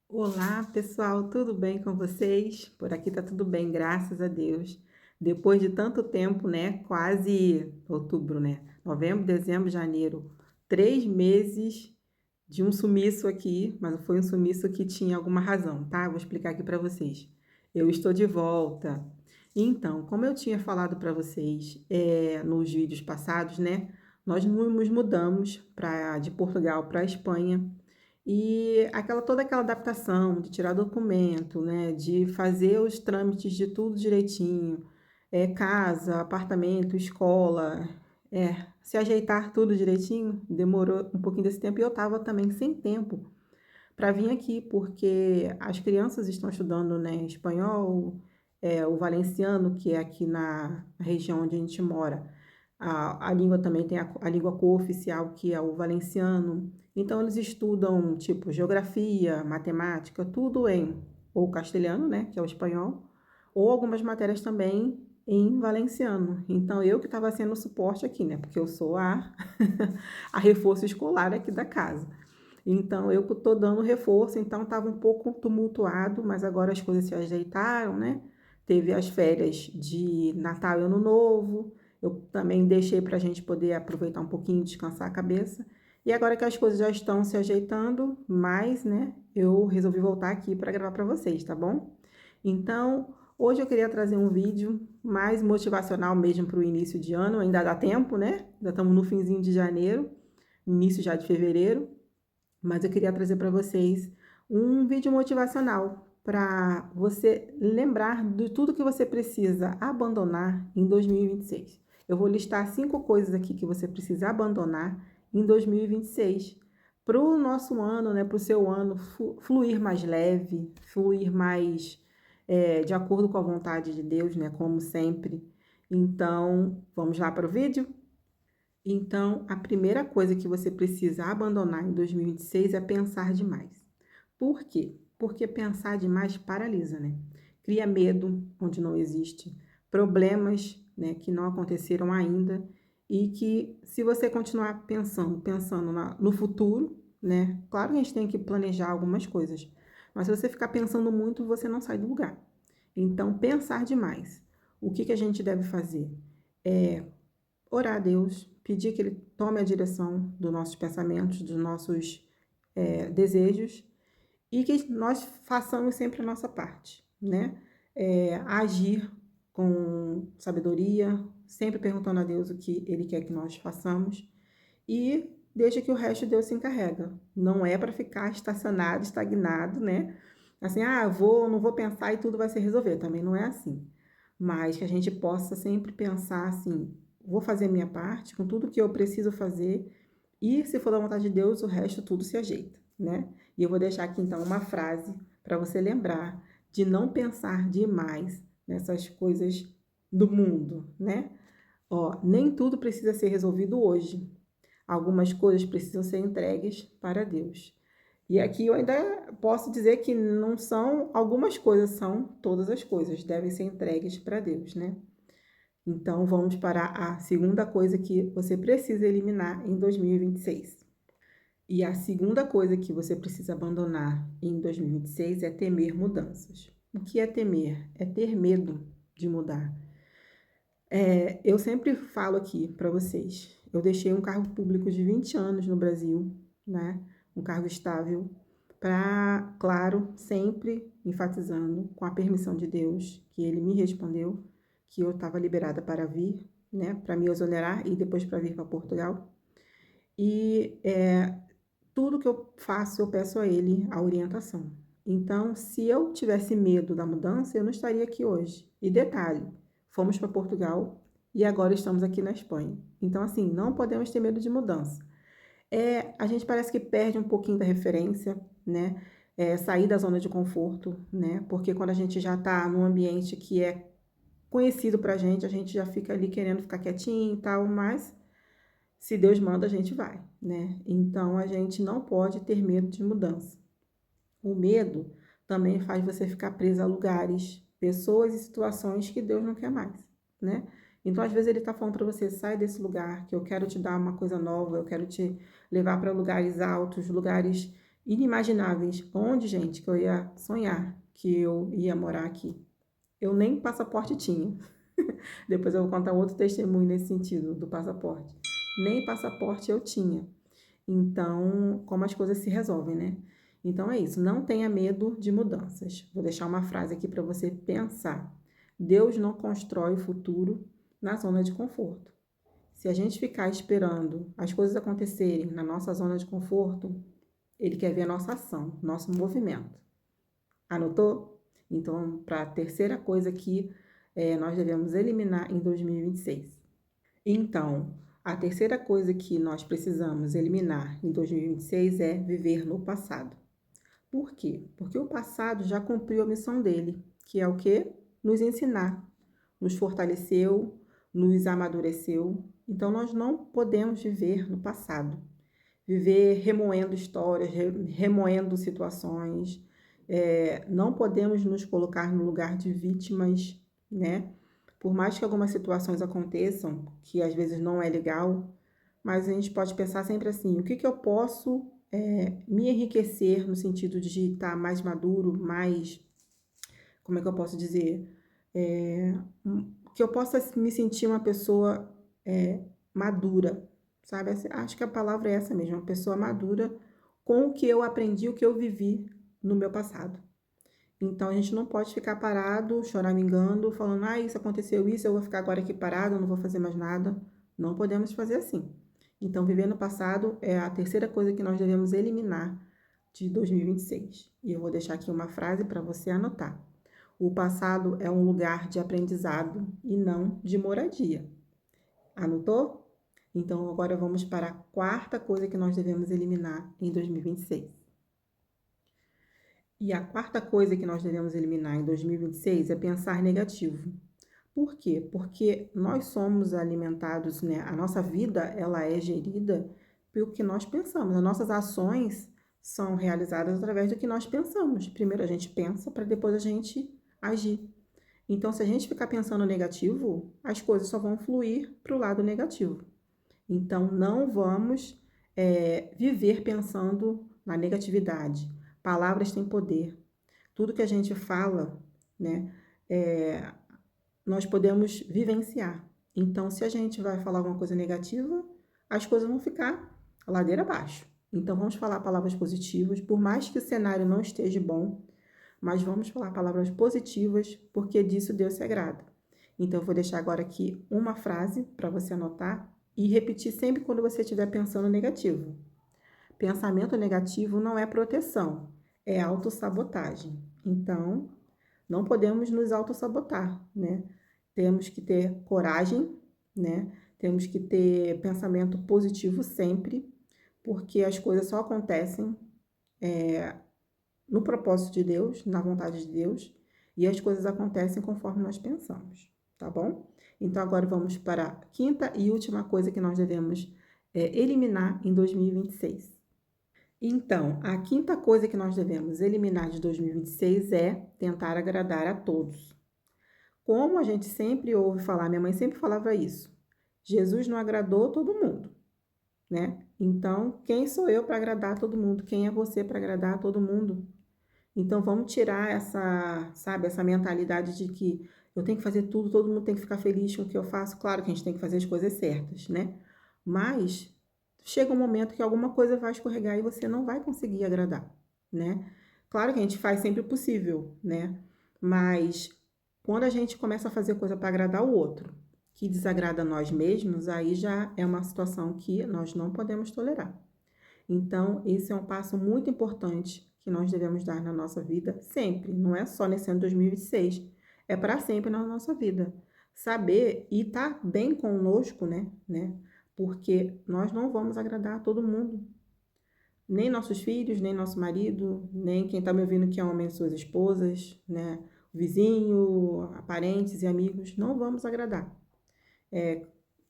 Olá, pessoal, tudo bem com vocês? Por aqui tá tudo bem, graças a Deus. Depois de tanto tempo, né? Quase outubro, né? Novembro, dezembro, janeiro. 3 meses de um sumiço aqui, mas foi um sumiço que tinha alguma razão, tá? Vou explicar aqui para vocês. Eu estou de volta. Então, como eu tinha falado para vocês nos vídeos passados, né? Nós nos mudamos de Portugal para a Espanha. E toda aquela adaptação de tirar documento, né, de fazer os trâmites de tudo direitinho, casa, apartamento, escola, se ajeitar tudo direitinho, demorou um pouquinho desse tempo e eu estava também sem tempo para vir aqui, porque as crianças estão estudando, né, espanhol, o valenciano, que é aqui na região onde a gente mora. A língua também tem a língua cooficial, que é o valenciano. Então, eles estudam, tipo, geografia, matemática, tudo em ou castelhano, né, que é o espanhol, ou algumas matérias também em valenciano. Então, eu que estava sendo o suporte aqui, né, porque eu sou a reforço escolar aqui da casa. Então, eu estou dando reforço, então estava um pouco tumultuado, mas agora as coisas se ajeitaram, né? Teve as férias de Natal e Ano Novo, eu também deixei para a gente poder aproveitar um pouquinho, descansar a cabeça. E agora que as coisas já estão se ajeitando mais, né? Eu resolvi voltar aqui para gravar para vocês, tá bom? Então, hoje eu queria trazer um vídeo mais motivacional mesmo para o início de ano, ainda dá tempo, né? Já estamos no finzinho de janeiro, início já de fevereiro. Mas eu queria trazer para vocês um vídeo motivacional para você lembrar de tudo que você precisa abandonar em 2026. Eu vou listar 5 coisas aqui que você precisa abandonar em 2026 para o nosso ano, né, para o seu ano fluir mais leve, fluir mais de acordo com a vontade de Deus, né, como sempre. Então, vamos lá para o vídeo? Então, a primeira coisa que você precisa abandonar em 2026 é pensar demais. Por quê? Porque pensar demais paralisa, né? Cria medo onde não existe, problemas, né, que não aconteceram ainda e que se você continuar pensando no futuro, né? Claro que a gente tem que planejar algumas coisas, mas se você ficar pensando muito, você não sai do lugar. Então, pensar demais. O que a gente deve fazer? É orar a Deus, pedir que Ele tome a direção dos nossos pensamentos, dos nossos desejos e que nós façamos sempre a nossa parte, né? Agir com sabedoria, sempre perguntando a Deus o que Ele quer que nós façamos e deixa que o resto Deus se encarrega. Não é para ficar estacionado, estagnado, né? Assim, não vou pensar e tudo vai se resolver. Também não é assim. Mas que a gente possa sempre pensar assim, vou fazer a minha parte com tudo que eu preciso fazer e se for da vontade de Deus, o resto tudo se ajeita, né? E eu vou deixar aqui então uma frase para você lembrar de não pensar demais nessas coisas do mundo, né? Ó, nem tudo precisa ser resolvido hoje. Algumas coisas precisam ser entregues para Deus. E aqui eu ainda posso dizer que não são algumas coisas, são todas as coisas, devem ser entregues para Deus, né? Então vamos para a segunda coisa que você precisa eliminar em 2026. E a segunda coisa que você precisa abandonar em 2026 é temer mudanças. O que é temer? É ter medo de mudar. Eu sempre falo aqui para vocês, eu deixei um cargo público de 20 anos no Brasil, né? Um cargo estável, para, claro, sempre enfatizando, com a permissão de Deus, que Ele me respondeu, que eu estava liberada para vir, né? Para me exonerar e depois para vir para Portugal. E tudo que eu faço, eu peço a Ele a orientação. Então, se eu tivesse medo da mudança, eu não estaria aqui hoje. E detalhe, fomos para Portugal e agora estamos aqui na Espanha. Então, assim, não podemos ter medo de mudança. A gente parece que perde um pouquinho da referência, né? Sair da zona de conforto, né? Porque quando a gente já está num ambiente que é conhecido pra gente, a gente já fica ali querendo ficar quietinho e tal, mas se Deus manda, a gente vai, né? Então a gente não pode ter medo de mudança. O medo também faz você ficar preso a lugares, pessoas e situações que Deus não quer mais, né? Então, às vezes, Ele está falando para você: sai desse lugar, que eu quero te dar uma coisa nova, eu quero te levar para lugares altos, lugares inimagináveis. Onde, gente, que eu ia sonhar que eu ia morar aqui? Eu nem passaporte tinha. Depois eu vou contar outro testemunho nesse sentido do passaporte. Nem passaporte eu tinha. Então, como as coisas se resolvem, né? Então é isso, não tenha medo de mudanças. Vou deixar uma frase aqui para você pensar. Deus não constrói o futuro na zona de conforto. Se a gente ficar esperando as coisas acontecerem na nossa zona de conforto, ele quer ver a nossa ação, nosso movimento. Anotou? Então, para a terceira coisa que nós devemos eliminar em 2026. Então, a terceira coisa que nós precisamos eliminar em 2026 é viver no passado. Por quê? Porque o passado já cumpriu a missão dele, que é o quê? Nos ensinar, nos fortaleceu, nos amadureceu. Então, nós não podemos viver no passado. Viver remoendo histórias, remoendo situações. Não podemos nos colocar no lugar de vítimas, né? Por mais que algumas situações aconteçam, que às vezes não é legal, mas a gente pode pensar sempre assim: o que eu posso me enriquecer no sentido de estar mais maduro, mais. Como é que eu posso dizer? É, que eu possa me sentir uma pessoa madura, sabe? Acho que a palavra é essa mesmo, uma pessoa madura com o que eu aprendi, o que eu vivi no meu passado. Então a gente não pode ficar parado, choramingando, falando, isso aconteceu isso, eu vou ficar agora aqui parado, não vou fazer mais nada. Não podemos fazer assim. Então, viver no passado é a terceira coisa que nós devemos eliminar de 2026. E eu vou deixar aqui uma frase para você anotar. O passado é um lugar de aprendizado e não de moradia. Anotou? Então, agora vamos para a quarta coisa que nós devemos eliminar em 2026. E a quarta coisa que nós devemos eliminar em 2026 é pensar negativo. Por quê? Porque nós somos alimentados, né? A nossa vida, ela é gerida pelo que nós pensamos. As nossas ações são realizadas através do que nós pensamos. Primeiro a gente pensa para depois a gente agir. Então, se a gente ficar pensando negativo, as coisas só vão fluir para o lado negativo. Então, não vamos viver pensando na negatividade. Palavras têm poder. Tudo que a gente fala, né, nós podemos vivenciar. Então, se a gente vai falar alguma coisa negativa, as coisas vão ficar ladeira abaixo. Então, vamos falar palavras positivas, por mais que o cenário não esteja bom, mas vamos falar palavras positivas, porque disso Deus se agrada. Então, eu vou deixar agora aqui uma frase para você anotar e repetir sempre quando você estiver pensando negativo. Pensamento negativo não é proteção, é autossabotagem. Então, não podemos nos autossabotar, né? Temos que ter coragem, né? Temos que ter pensamento positivo sempre, porque as coisas só acontecem no propósito de Deus, na vontade de Deus, e as coisas acontecem conforme nós pensamos, tá bom? Então, agora vamos para a quinta e última coisa que nós devemos eliminar em 2026. Então, a quinta coisa que nós devemos eliminar de 2026 é tentar agradar a todos. Como a gente sempre ouve falar, minha mãe sempre falava isso, Jesus não agradou todo mundo, né? Então, quem sou eu para agradar todo mundo? Quem é você para agradar todo mundo? Então, vamos tirar essa, sabe, essa mentalidade de que eu tenho que fazer tudo, todo mundo tem que ficar feliz com o que eu faço. Claro que a gente tem que fazer as coisas certas, né? Mas chega um momento que alguma coisa vai escorregar e você não vai conseguir agradar, né? Claro que a gente faz sempre o possível, né? Mas quando a gente começa a fazer coisa para agradar o outro, que desagrada nós mesmos, aí já é uma situação que nós não podemos tolerar. Então, esse é um passo muito importante que nós devemos dar na nossa vida sempre, não é só nesse ano 2026, é para sempre na nossa vida. Saber e estar bem conosco, né? Porque nós não vamos agradar a todo mundo. Nem nossos filhos, nem nosso marido, nem quem está me ouvindo que é homem, suas esposas, né? O vizinho, parentes e amigos, não vamos agradar.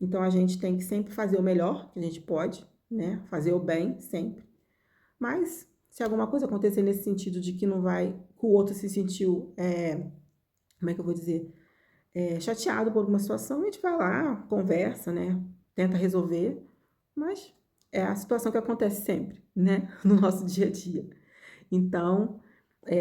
Então a gente tem que sempre fazer o melhor que a gente pode, né? Fazer o bem sempre. Mas se alguma coisa acontecer nesse sentido de que não vai, que o outro se sentiu, como é que eu vou dizer, chateado por alguma situação, a gente vai lá, conversa, né? Tenta resolver, mas é a situação que acontece sempre, né, no nosso dia a dia. Então,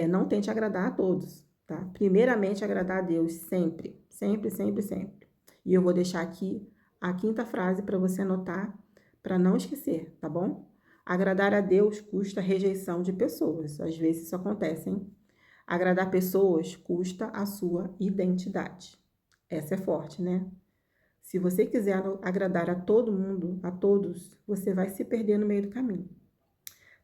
não tente agradar a todos, tá? Primeiramente, agradar a Deus sempre, sempre, sempre, sempre. E eu vou deixar aqui a quinta frase para você anotar, para não esquecer, tá bom? Agradar a Deus custa rejeição de pessoas. Às vezes isso acontece, hein? Agradar pessoas custa a sua identidade. Essa é forte, né? Se você quiser agradar a todo mundo, a todos, você vai se perder no meio do caminho,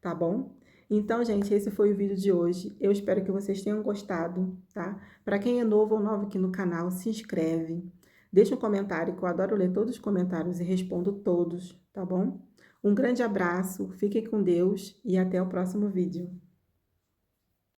tá bom? Então, gente, esse foi o vídeo de hoje. Eu espero que vocês tenham gostado, tá? Para quem é novo ou novo aqui no canal, se inscreve, deixa um comentário, que eu adoro ler todos os comentários e respondo todos, tá bom? Um grande abraço, fiquem com Deus e até o próximo vídeo.